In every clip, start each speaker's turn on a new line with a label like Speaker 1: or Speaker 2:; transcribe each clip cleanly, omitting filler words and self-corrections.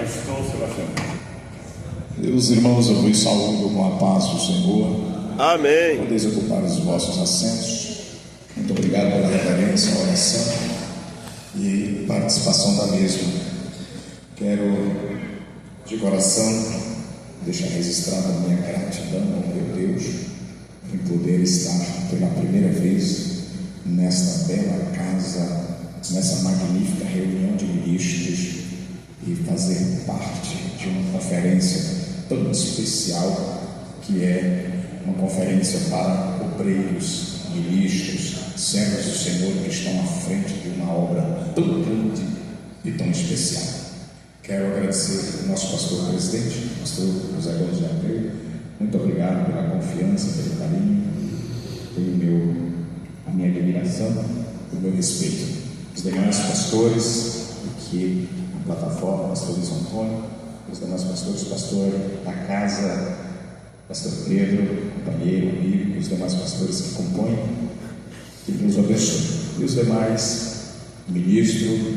Speaker 1: Pastor Sebastião.
Speaker 2: Meus irmãos, eu vos saúdo com a paz do Senhor.
Speaker 1: Amém.
Speaker 2: Podeis ocupar os vossos assentos. Muito obrigado pela reverência, oração e participação da mesma. Quero, de coração, deixar registrada a minha gratidão ao meu Deus em poder estar pela primeira vez nesta bela casa, nessa magnífica reunião de ministros e fazer parte de uma conferência tão especial que é uma conferência para obreiros, ministros, servos do Senhor que estão à frente de uma obra tão grande e tão especial. Quero agradecer ao nosso pastor presidente, pastor José Gomes de Abreu. Muito obrigado pela confiança, pelo carinho, a minha admiração, o meu respeito. Os demais pastores aqui na plataforma, pastor Luiz Antônio, os demais pastores, pastor da casa, pastor Pedro, companheiro, amigo, os demais pastores que compõem, que Deus abençoe. E os demais ministros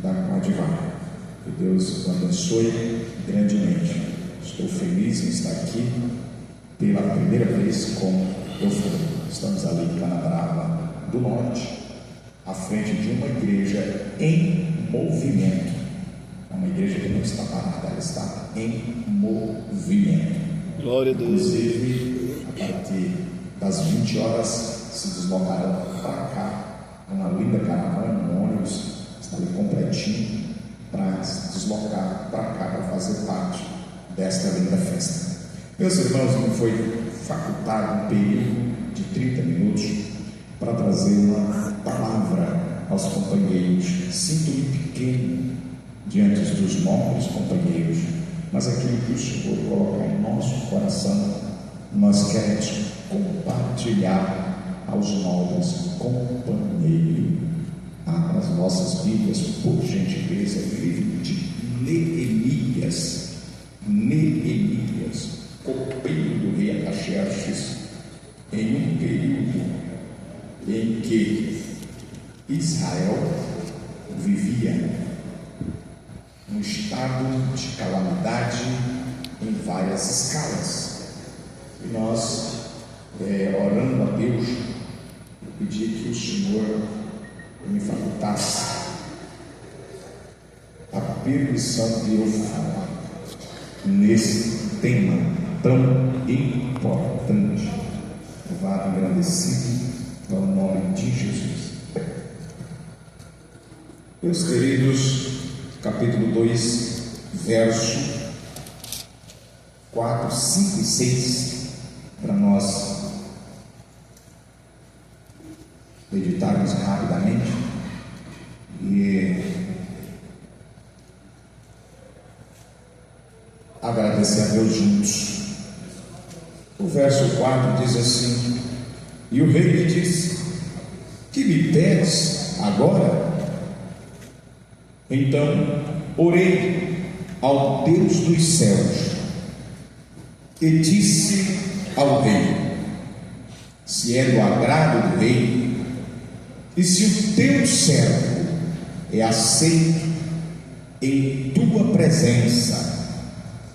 Speaker 2: da Coadivara, que Deus o abençoe grandemente. Estou feliz em estar aqui pela primeira vez como eu fui. Estamos ali em Canabrava do Norte, à frente de uma igreja em movimento. É uma igreja que não está parada, ela está em movimento.
Speaker 1: Glória a Deus.
Speaker 2: Inclusive, a partir das 20 horas se deslocarão para cá, uma linda caravana, um ônibus, está ali completinho, para se deslocar para cá, para fazer parte desta linda festa. Meus irmãos, me foi facultado um período de 30 minutos para trazer uma palavra aos companheiros. Sinto-me pequeno diante dos novos companheiros, mas aquilo que o Senhor colocar em nosso coração, nós queremos compartilhar aos novos companheiros. Abra as nossas Bíblias, por gentileza, livro de Neemias, copeiro do rei Artaxerxes, em um período em que Israel vivia um estado de calamidade em várias escalas. E nós, orando a Deus, eu pedi que o Senhor me facultasse a permissão de eu falar nesse tema tão importante. Louvado e agradecido ao nome de Jesus. Meus queridos, capítulo 2, verso 4, 5 e 6, para nós meditarmos rapidamente e agradecer a Deus juntos. O verso 4 diz assim: e o rei lhe disse: que me pedes agora? Então orei ao Deus dos céus e disse ao rei: se é do agrado do rei, e se o teu servo é aceito em tua presença,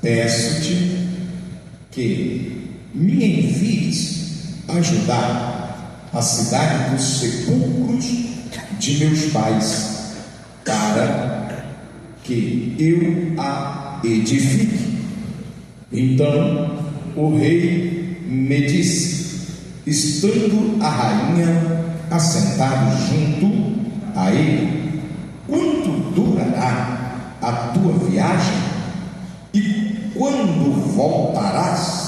Speaker 2: peço-te que me envies ajudar a cidade dos sepulcros de meus pais, para que eu a edifique. Então o rei me disse, estando a rainha assentado junto a ele: quanto durará a tua viagem? E quando voltarás?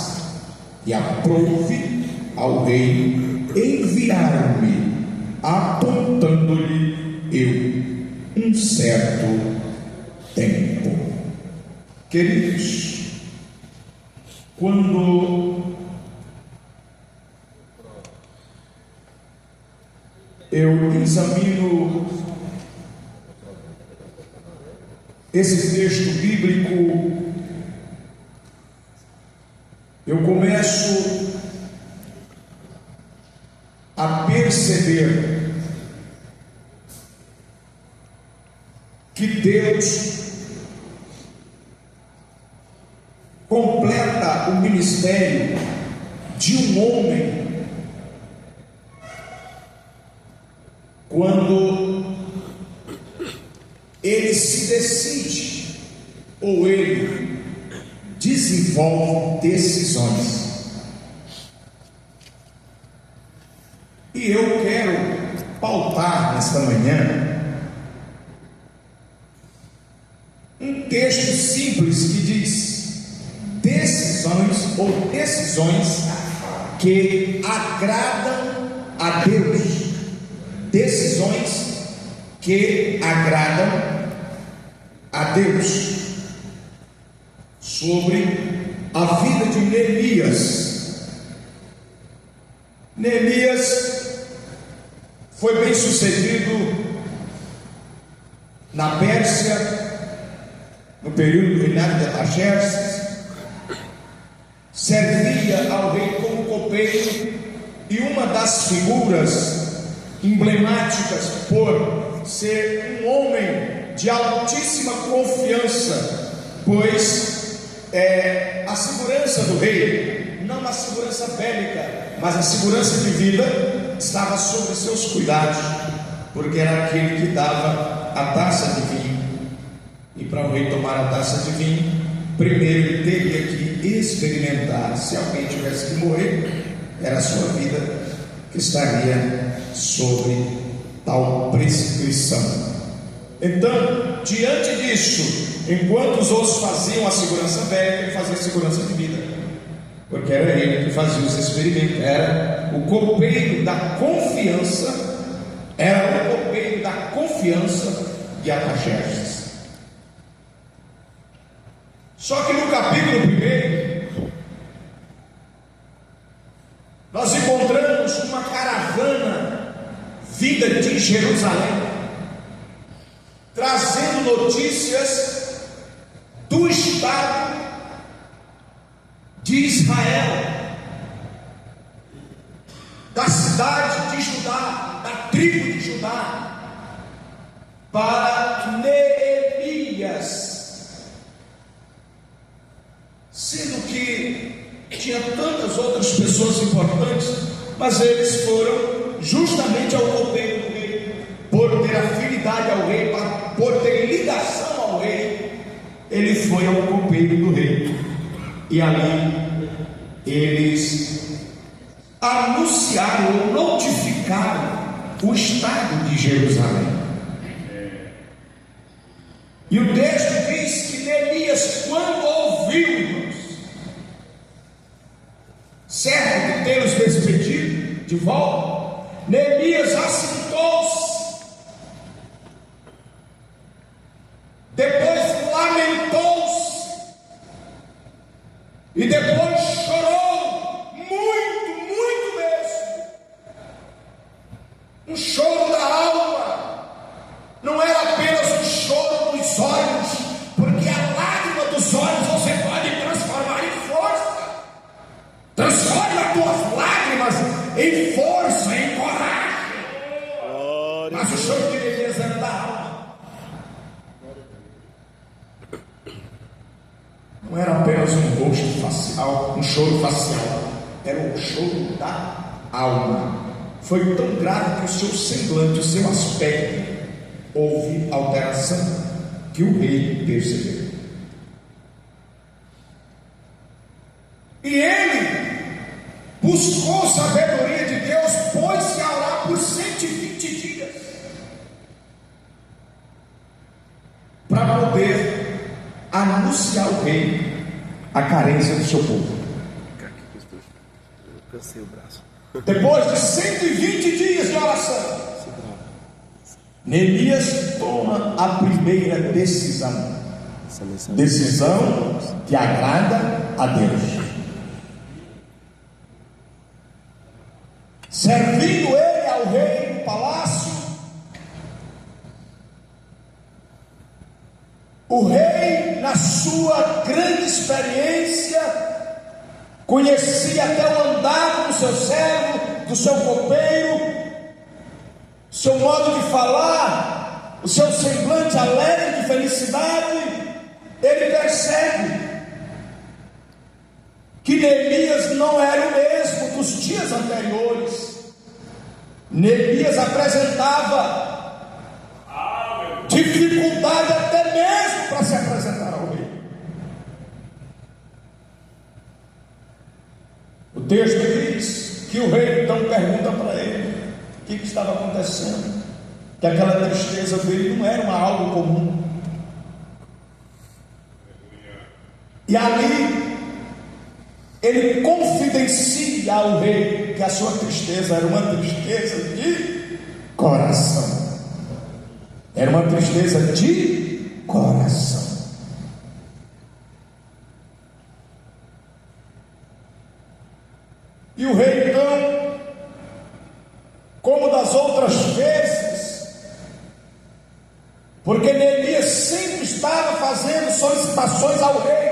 Speaker 2: E aprouve ao rei enviar-me, apontando-lhe eu um certo tempo. Queridos, quando eu examino esse texto bíblico, eu começo a perceber que Deus
Speaker 3: o ministério de um homem quando ele se decide ou ele desenvolve decisões. E eu quero pautar nesta manhã um texto simples que diz: decisões que agradam a Deus. Decisões que agradam a Deus. Sobre a vida de Neemias. Neemias foi bem sucedido na Pérsia, no período do reinado de Artaxerxes, servia ao rei como copeiro, e uma das figuras emblemáticas por ser um homem de altíssima confiança, pois a segurança do rei, não a segurança bélica, mas a segurança de vida, estava sobre seus cuidados, porque era aquele que dava a taça de vinho. E para o rei tomar a taça de vinho, primeiro ele teria que experimentar. Se alguém tivesse que morrer, era a sua vida que estaria sobre tal prescrição. Então, diante disso, enquanto os outros faziam a segurança bélica, ele fazia a segurança de vida, porque era ele que fazia os experimentos, era o copeiro da confiança, de Artaxerxes. Só que no capítulo 1, nós encontramos uma caravana vinda de Jerusalém, trazendo notícias do estado de Israel, da cidade de Judá, da tribo de Judá, para Neemias, sendo que tinha tantas outras pessoas importantes, mas eles foram justamente ao copeiro do rei, por ter afinidade ao rei, por ter ligação ao rei. Ele foi ao copeiro do rei, e ali eles anunciaram ou notificaram o estado de Jerusalém. E o texto diz que Neemias, quando ouviu, certo de tê-los despedido de volta, Neemias assentou-se, depois lamentou-se, e depois chorou muito mesmo, um choro da alma. Não era apenas um choro dos olhos, porque a lágrima dos olhos você pode transformar em força. Transforma as tuas lágrimas em força, em coragem. Mas o choro de Neemias era da alma. Não era apenas um rosto facial, um choro facial, era um choro da alma. Foi tão grave que o seu semblante, o seu aspecto, houve alteração, que o rei percebeu. E ele buscou sabedoria de Deus, pôs-se a orar por 120 dias, para poder anunciar ao rei a carência do seu povo.
Speaker 1: Eu cansei o braço.
Speaker 3: Depois de 120 dias de oração, Neemias toma a primeira decisão que agrada a Deus. Servindo ele ao rei no palácio, o rei, na sua grande experiência, conhecia até o andar do seu servo, do seu copeiro, seu modo de falar, o seu semblante alegre de felicidade. Ele percebe não era o mesmo dos dias anteriores. Neemias apresentava dificuldade até mesmo para se apresentar ao rei. O texto diz que o rei então pergunta para ele o que estava acontecendo, que aquela tristeza dele não era algo comum. E ali ele confidencia ao rei que a sua tristeza era uma tristeza de coração. Era uma tristeza de coração. E o rei então, como das outras vezes, porque Neemias sempre estava fazendo solicitações ao rei.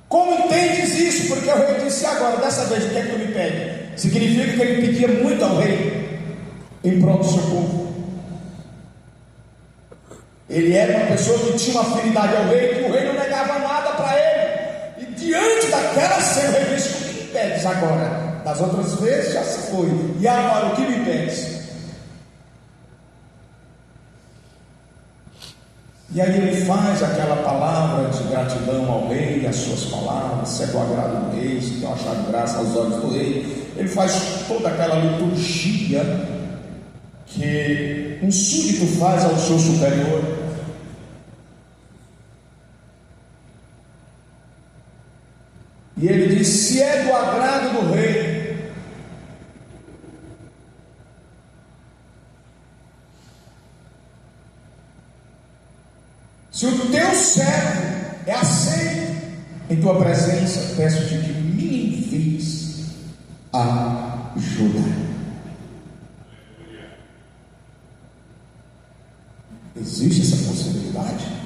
Speaker 3: Como entendes isso? Porque o rei disse: agora, dessa vez, o que é que tu me pede? Significa que ele pedia muito ao rei em prol do seu povo. Ele era uma pessoa que tinha uma afinidade ao rei, que o rei não negava nada para ele. E diante daquela cena, o rei disse: o que me pedes agora? Das outras vezes já se foi. E agora, o que me pedes? E aí ele faz aquela palavra de gratidão ao rei, as suas palavras, se é do agrado do rei, se tem achado graça aos olhos do rei. Ele faz toda aquela liturgia que um súdito faz ao seu superior. E ele diz: se é do agrado do rei, se o teu servo é aceito em tua presença, peço-te que me envies ajuda. Existe essa possibilidade?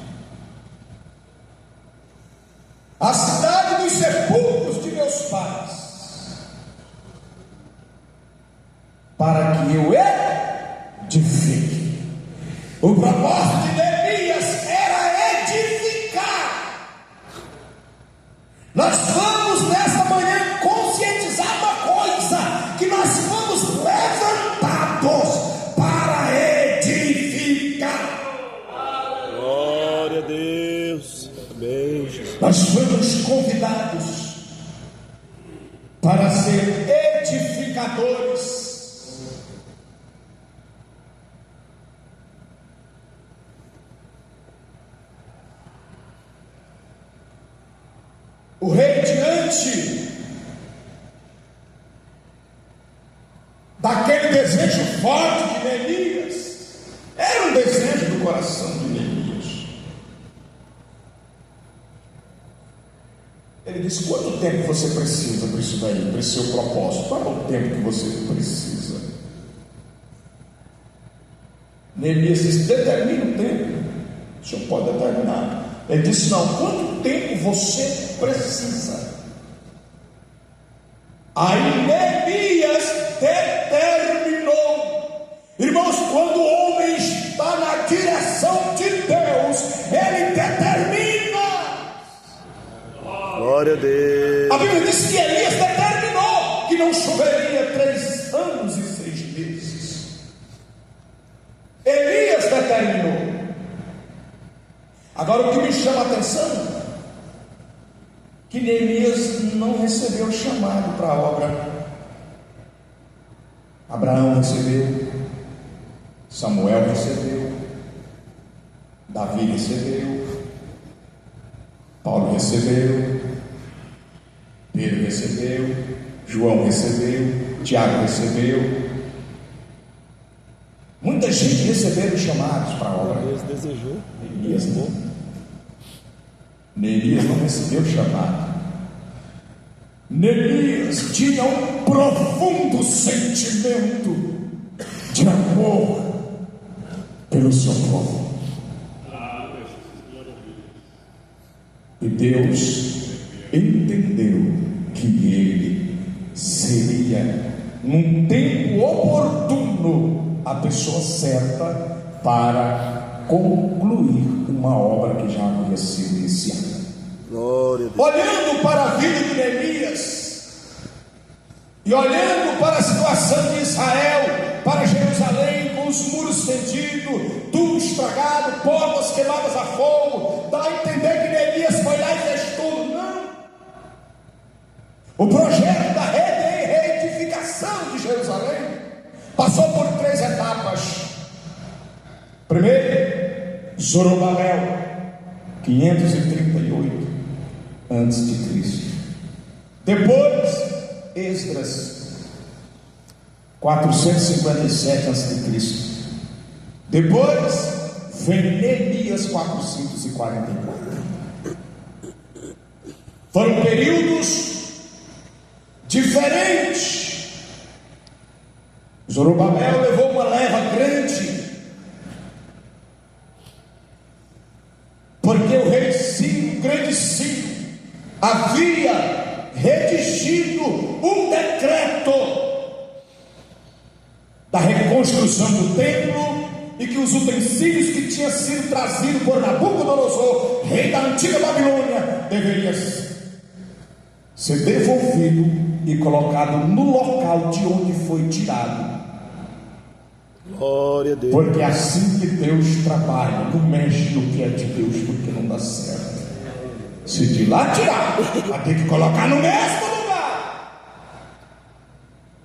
Speaker 3: A cidade dos sepulcros de meus pais, para que eu edifique. O propósito de Neemias era edificar. Nós vamos nesta manhã conscientizar uma coisa: que nós fomos levantados para edificar.
Speaker 1: Glória a Deus. Amém, Jesus.
Speaker 3: Nós fomos convidados para ser edificadores. O rei, diante daquele desejo forte de Neemias, era um desejo do coração de Neemias. Ele disse: quanto tempo você precisa para isso daí, para esse seu propósito? Qual é o tempo que você precisa? Neemias disse: determina o tempo. O senhor pode determinar. Ele disse: não, quanto tempo você precisa? Aí Neemias determinou. Irmãos, quando o homem está na direção de Deus, ele determina.
Speaker 1: Glória a Deus.
Speaker 3: A Bíblia diz que Elias determinou que não choveria 3 anos e 6 meses. Elias determinou. Agora, o que me chama a atenção, que Neemias não recebeu chamado para a obra. Abraão recebeu, Samuel recebeu, Davi recebeu, Paulo recebeu, Pedro recebeu, João recebeu, Tiago recebeu. Muita gente receberam chamados para a obra.
Speaker 1: Deus desejou.
Speaker 3: Neemias não. Neemias não recebeu chamado. Neemias tinha um profundo sentimento de amor pelo seu povo. E Deus entendeu que ele seria, num tempo oportuno, a pessoa certa para concluir uma obra que já havia sido iniciada.
Speaker 1: Glória a Deus.
Speaker 3: Olhando para a vida de Neemias e olhando para a situação de Israel, para Jerusalém, com os muros fendidos, tudo estragado, portas queimadas a fogo, dá a entender que Neemias foi lá e fez tudo. Não. O projeto da reedificação de Jerusalém passou por 3 etapas. Primeiro, Zorobabel, 538 antes de Cristo. Depois, Esdras, 457 antes de Cristo. Depois, vem Neemias, 444. Foram períodos diferentes. Zorobabel levou uma leva grande, porque o rei Ciro, o grande Ciro, havia redigido um decreto da reconstrução do templo, e que os utensílios que tinham sido trazidos por Nabucodonosor, rei da antiga Babilônia, deveriam ser devolvido e colocado no local de onde foi tirado.
Speaker 1: Glória a Deus.
Speaker 3: Porque é assim que Deus trabalha. Não mexe no que é de Deus, porque não dá certo. Se de lá tirar, vai ter que colocar no mesmo lugar.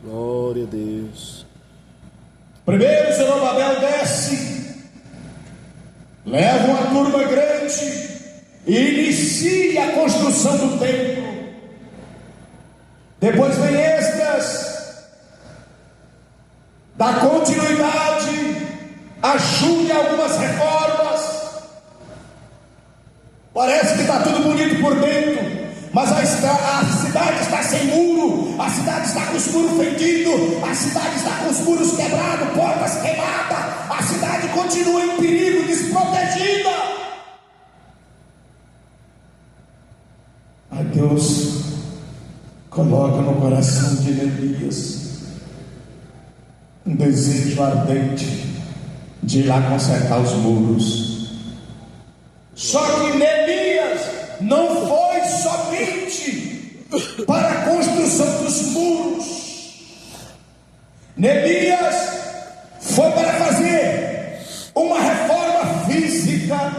Speaker 1: Glória a Deus.
Speaker 3: Primeiro Zorobabel desce, leva uma turma grande e inicia a construção do templo. Depois vem Esdras, dá continuidade, ajuda algumas reformas. Parece que está tudo bonito por dentro, mas a cidade está sem muro, a cidade está com os muros fendidos, a cidade está com os muros quebrados, portas queimadas, a cidade continua em perigo, desprotegida. Aí Deus coloca no coração de Neemias um desejo ardente de ir lá consertar os muros. Só que Neemias não foi somente para a construção dos muros. Neemias foi para fazer uma reforma física,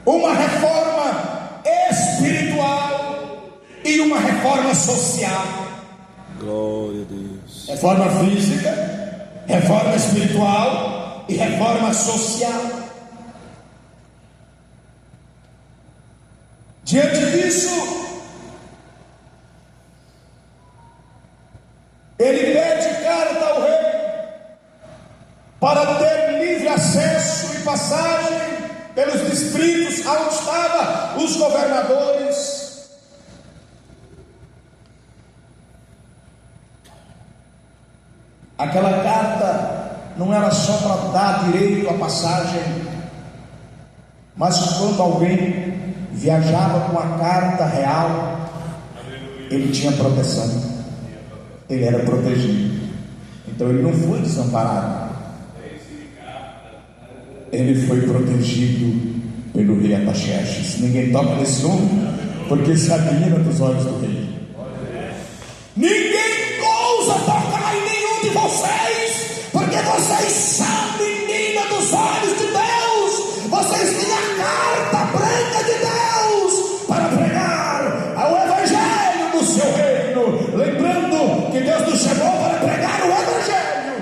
Speaker 3: uma reforma espiritual e uma reforma social.
Speaker 1: Glória a Deus.
Speaker 3: Reforma física, reforma espiritual e reforma social. Diante disso, ele pede carta ao rei para ter livre acesso e passagem pelos distritos onde estavam os governadores. Aquela carta não era só para dar direito à passagem, mas quando alguém viajava com a carta real, ele tinha proteção, ele era protegido. Então ele não foi desamparado, ele foi protegido pelo rei Artaxerxes. Ninguém toca nesse nome, porque isso é a menina dos olhos do rei. Ninguém ousa tocar em nenhum de vocês, porque vocês são menina dos olhos de Deus. Vocês têm a carta branca de Deus para pregar ao evangelho do seu reino. Lembrando que Deus nos chamou para pregar o evangelho.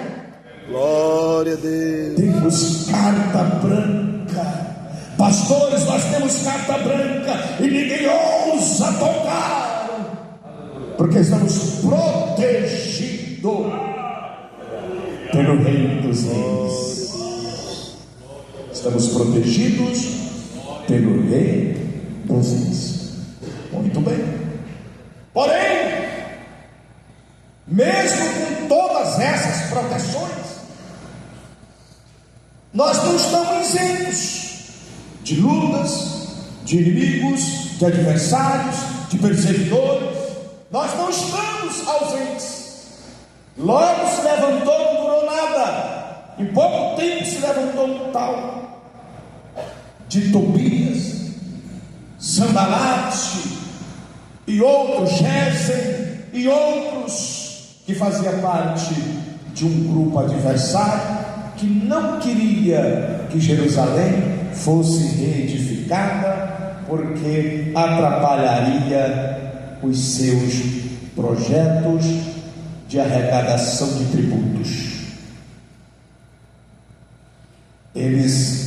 Speaker 1: Glória a Deus.
Speaker 3: Temos carta branca. Pastores, nós temos carta branca e ninguém ousa tocar, porque estamos protegidos pelo Rei dos Reis. Estamos protegidos pelo Rei dos Reis. Muito bem. Porém, mesmo com todas essas proteções, nós não estamos isentos de lutas, de inimigos, de adversários, de perseguidores. Nós não estamos ausentes. Logo se levantou, não durou nada. Em pouco tempo se levantou um tal de Tobias, Sanbalate e outros, Gesem e outros, que faziam parte de um grupo adversário que não queria que Jerusalém fosse reedificada, porque atrapalharia os seus projetos de arrecadação de tributos. Eles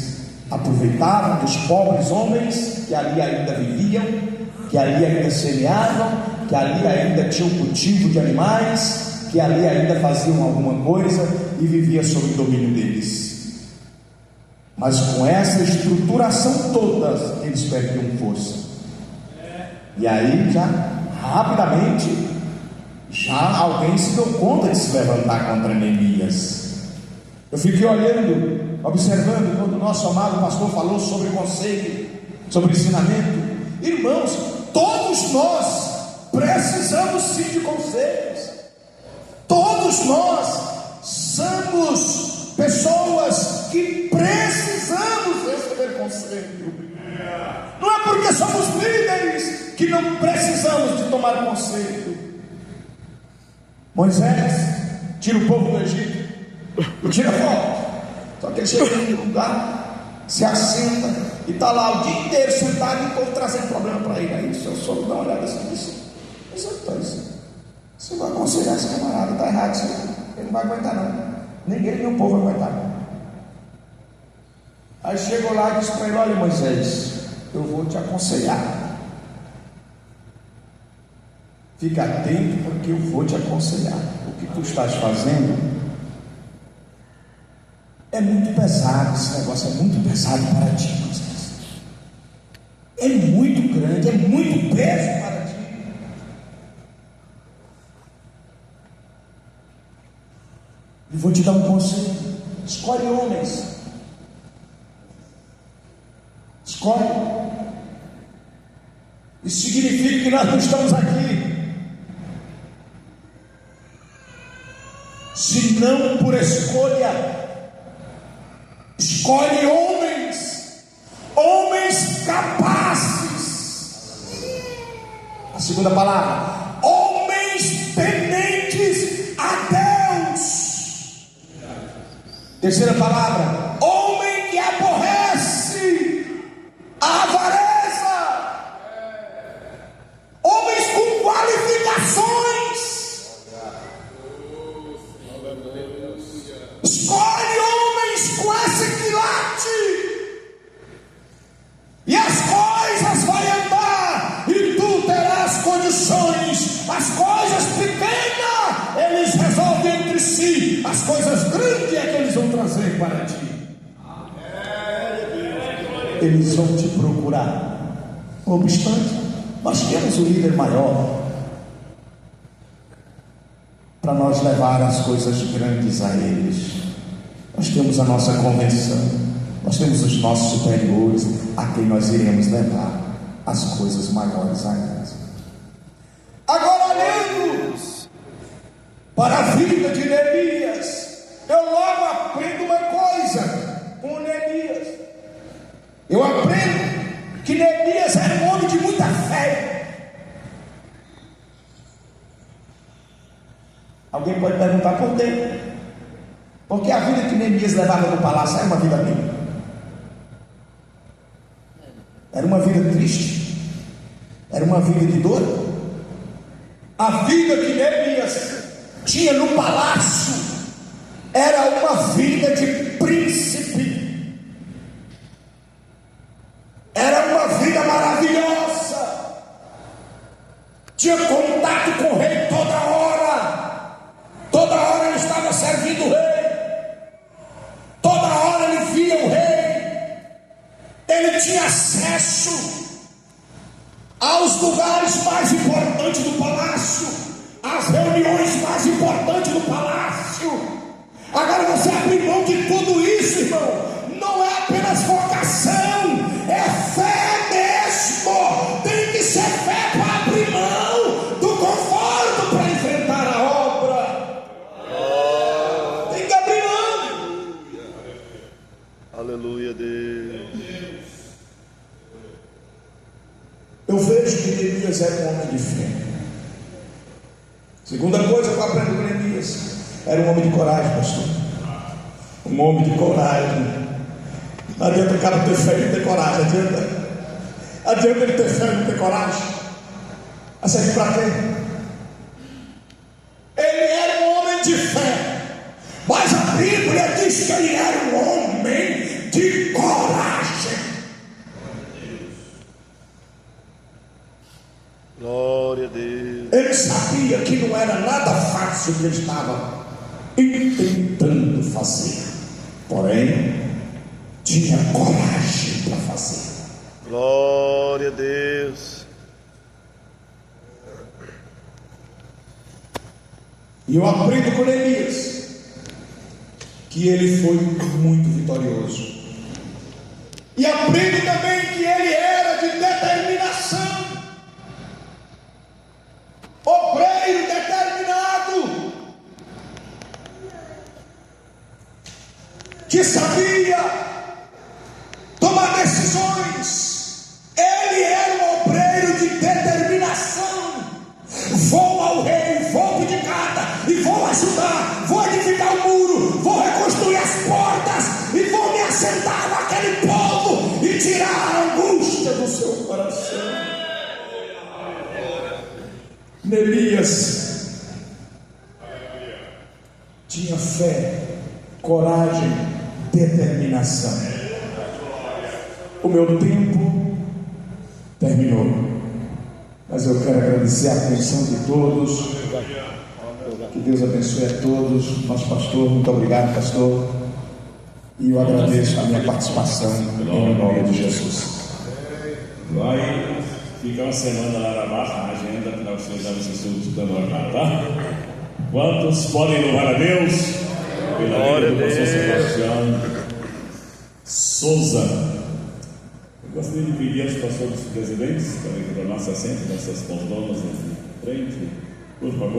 Speaker 3: aproveitavam dos pobres homens que ali ainda viviam, que ali ainda semeavam, que ali ainda tinham cultivo de animais, que ali ainda faziam alguma coisa e vivia sob o domínio deles. Mas com essa estruturação toda, eles perdiam força. E aí já rapidamente já alguém se deu conta de se levantar contra Neemias. Eu fiquei olhando, observando, quando o nosso amado pastor falou sobre conselho, sobre ensinamento. Irmãos, todos nós precisamos sim de conselhos. Todos nós somos pessoas que precisamos receber conselho. Não é porque somos líderes que não precisamos de tomar conselho. Moisés tira o povo do Egito e tira foto. Só que ele chega em um lugar, se assenta e está lá o dia inteiro sentado e o povo trazendo problema para ele. Aí o seu sogro dá uma olhada assim e diz: você vai aconselhar esse camarada, está errado isso aí. Ele não vai aguentar não. Nem ele nem o povo vai aguentar não. Aí chegou lá e disse para ele: olha, Moisés, eu vou te aconselhar. Fica atento, porque eu vou te aconselhar. O que tu estás fazendo é muito pesado. Esse negócio é muito pesado para ti, Moisés. É muito grande, é muito peso para ti. E vou te dar um conselho: escolhe homens. Escolhe. Isso significa que nós não estamos aqui se não por escolha. Escolhe homens capazes. A segunda palavra: homens tementes a Deus. Terceira palavra: homem que aborrece a avareza. Homens com qualificações. Escolhe homens com esse quilate, e as coisas vão andar, e tu terás condições. As coisas pequenas eles resolvem entre si, as coisas grandes é que eles vão trazer para ti. Eles vão te procurar. Não obstante, nós temos um líder maior para nós levar as coisas grandes a eles. Nós temos a nossa convenção, nós temos os nossos superiores, a quem nós iremos levar as coisas maiores a eles. Agora, olhando para a vida de Neemias, eu logo aprendo uma coisa com Neemias. Eu aprendo que Neemias era um homem de muita fé. Alguém pode perguntar por quê? Porque a vida que Neemias levava no palácio era uma vida bem. Era uma vida triste. Era uma vida de dor. A vida que Neemias tinha no palácio era uma vida de príncipe. Era uma vida maravilhosa. Tinha contato com o rei toda hora. Toda hora ele estava servindo o rei. Toda hora ele via o rei. Ele tinha acesso aos lugares mais importantes do palácio, às reuniões mais importantes do palácio. Agora você abrir mão de tudo isso, irmão, não é apenas vocação, é fé mesmo. Tem que ser fé para abrir mão do conforto para enfrentar a obra. Tem que abrir mão.
Speaker 1: Aleluia, Deus.
Speaker 3: eu vejo que Neemias era um homem de fé. Segunda coisa que eu aprendo com Neemias, era um homem de coragem, pastor. Um homem de coragem. Não adianta o cara ter fé e não ter coragem. Adianta ele ter fé e não ter coragem. Mas serve para quê? Ele era um homem de fé, mas a Bíblia diz que ele era um homem de coragem.
Speaker 1: Glória a Deus.
Speaker 3: Ele sabia que não era nada fácil que ele estava intentando fazer, porém tinha coragem para fazer.
Speaker 1: Glória a Deus.
Speaker 3: E eu aprendo com Neemias que ele foi muito vitorioso. E aprendo também que ele era de determinação. Obreiro determinado, que sabia tomar decisões. Ele era um obreiro de determinação. Vou ao rei, vou pedir carta e vou ajudar, vou edificar o muro, vou reconstruir as portas e vou me assentar naquele povo e tirar a angústia do seu coração. Neemias tinha fé, coragem, determinação. O meu tempo terminou, mas eu quero agradecer a atenção de todos. Que Deus abençoe a todos. Nosso pastor, muito obrigado, pastor. E eu agradeço a minha participação em nome de Jesus.
Speaker 4: Vai ficar uma semana lá na barra, a agenda, para vocês darem esse estudo da normal, tá? Quantos podem louvar a Deus? Pela vida do pastor Sebastião Souza. Eu gostaria de pedir aos pastores presidentes para que tornassem assento nessas poltronas em frente, por favor.